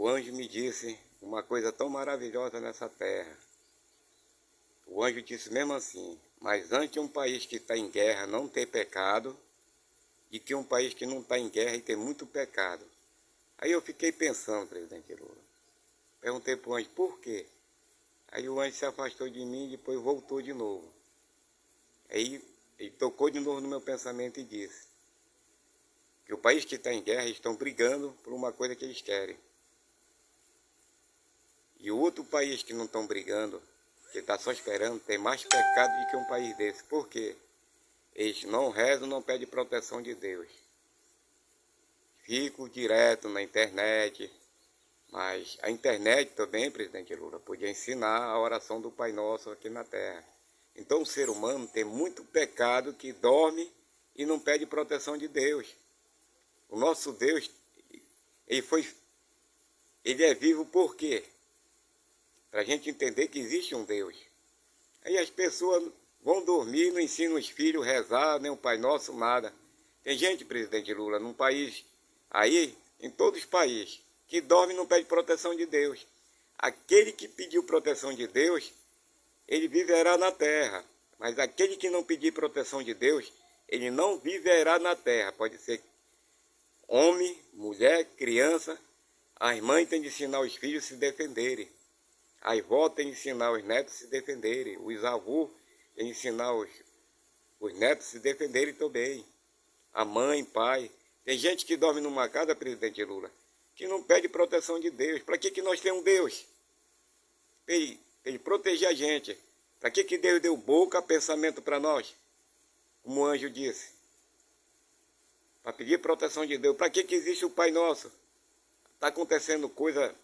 anjo me disse uma coisa tão maravilhosa nessa terra. O anjo disse mesmo assim: mas antes um país que está em guerra não ter pecado, e que um país que não está em guerra e tem muito pecado. Aí eu fiquei pensando, presidente Lula. Perguntei para o anjo, por quê? Aí o anjo se afastou de mim e depois voltou de novo. Aí ele tocou de novo no meu pensamento e disse que o país que está em guerra estão brigando por uma coisa que eles querem. E o outro país que não estão brigando, que está só esperando, tem mais pecado do que um país desse. Por quê? Eles não rezam, não pedem proteção de Deus. Fico direto na internet, mas a internet também, presidente Lula, podia ensinar a oração do Pai Nosso aqui na Terra. Então o ser humano tem muito pecado que dorme e não pede proteção de Deus. O nosso Deus, ele é vivo por quê? Para a gente entender que existe um Deus. Aí as pessoas vão dormir, não ensinam os filhos a rezar, nem o Pai Nosso, nada. Tem gente, presidente Lula, num país aí, em todos os países, que dorme e não pede proteção de Deus. Aquele que pediu proteção de Deus, ele viverá na terra. Mas aquele que não pedir proteção de Deus, ele não viverá na terra. Pode ser homem, mulher, criança. As mães têm de ensinar os filhos a se defenderem. As avós têm de ensinar os netos a se defenderem. Os avós têm de ensinar os netos a se defenderem também. A mãe, pai. Tem gente que dorme numa casa, presidente Lula, que não pede proteção de Deus. Para que nós temos Deus? Para ele proteger a gente. Para que Deus deu boca, pensamento para nós? Como o anjo disse. Para pedir proteção de Deus. Para que existe o Pai Nosso? Está acontecendo coisa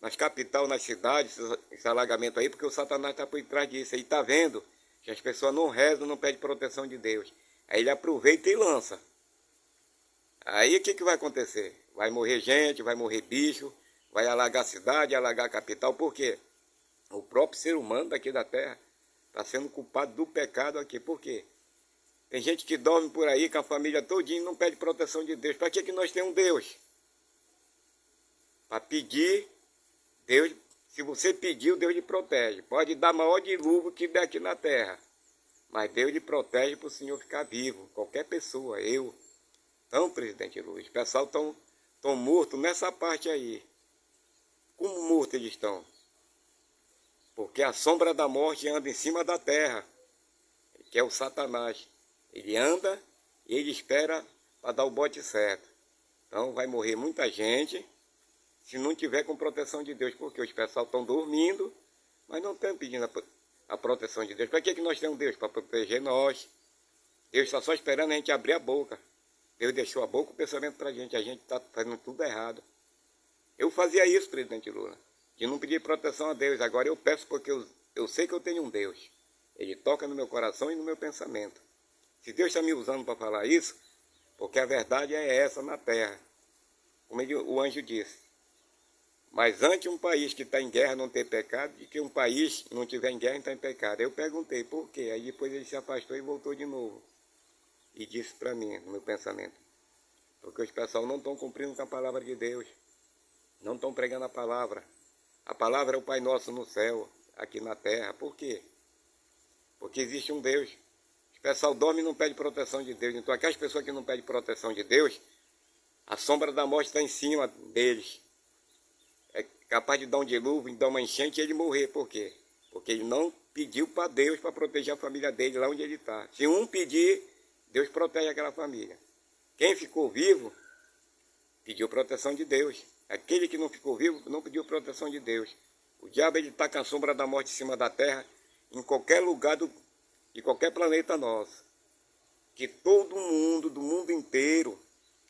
nas capitais, nas cidades, esse alagamento aí, porque o Satanás está por trás disso. Ele está vendo que as pessoas não rezam, não pedem proteção de Deus. Aí ele aproveita e lança. Aí o que vai acontecer? Vai morrer gente, vai morrer bicho, vai alagar a cidade, alagar a capital. Por quê? O próprio ser humano daqui da terra está sendo culpado do pecado aqui. Por quê? Tem gente que dorme por aí com a família todinha e não pede proteção de Deus. Para que nós temos um Deus? Para pedir, Deus, se você pediu, Deus lhe protege. Pode dar maior dilúvio que der aqui na terra. Mas Deus lhe protege para o senhor ficar vivo. Qualquer pessoa, eu. Então, presidente Lula, os pessoal estão mortos nessa parte aí. Como mortos eles estão? Porque a sombra da morte anda em cima da terra, que é o Satanás. Ele anda e ele espera para dar o bote certo. Então vai morrer muita gente se não tiver com proteção de Deus, porque os pessoal estão dormindo, mas não estão pedindo a proteção de Deus. Para que nós temos Deus? Para proteger nós. Deus está só esperando a gente abrir a boca. Deus deixou a boca, o pensamento para a gente está fazendo tudo errado. Eu fazia isso, presidente Lula, de não pedir proteção a Deus. Agora eu peço porque eu sei que eu tenho um Deus. Ele toca no meu coração e no meu pensamento. Se Deus está me usando para falar isso, porque a verdade é essa na terra. Como o anjo disse. Mas antes um país que está em guerra não ter pecado, e que um país que não tiver em guerra está em pecado. Eu perguntei por quê. Aí depois ele se afastou e voltou de novo. E disse para mim, no meu pensamento, porque os pessoal não estão cumprindo com a palavra de Deus. Não estão pregando a palavra. A palavra é o Pai Nosso no céu, aqui na terra. Por quê? Porque existe um Deus. O pessoal dorme e não pede proteção de Deus. Então aquelas pessoas que não pedem proteção de Deus, a sombra da morte está em cima deles. É capaz de dar um dilúvio, dar uma enchente e ele morrer. Por quê? Porque ele não pediu para Deus para proteger a família dele lá onde ele está. Se um pedir, Deus protege aquela família. Quem ficou vivo, pediu proteção de Deus. Aquele que não ficou vivo, não pediu proteção de Deus. O diabo está com a sombra da morte em cima da terra, em qualquer lugar de qualquer planeta nosso. Que todo mundo, do mundo inteiro,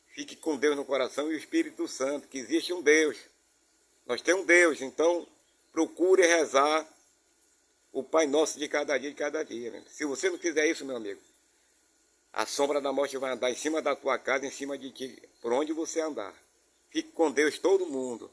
fique com Deus no coração e o Espírito Santo, que existe um Deus. Nós temos um Deus, então procure rezar o Pai Nosso de cada dia, Né? Se você não fizer isso, meu amigo, a sombra da morte vai andar em cima da tua casa, em cima de ti, por onde você andar. Fique com Deus todo mundo.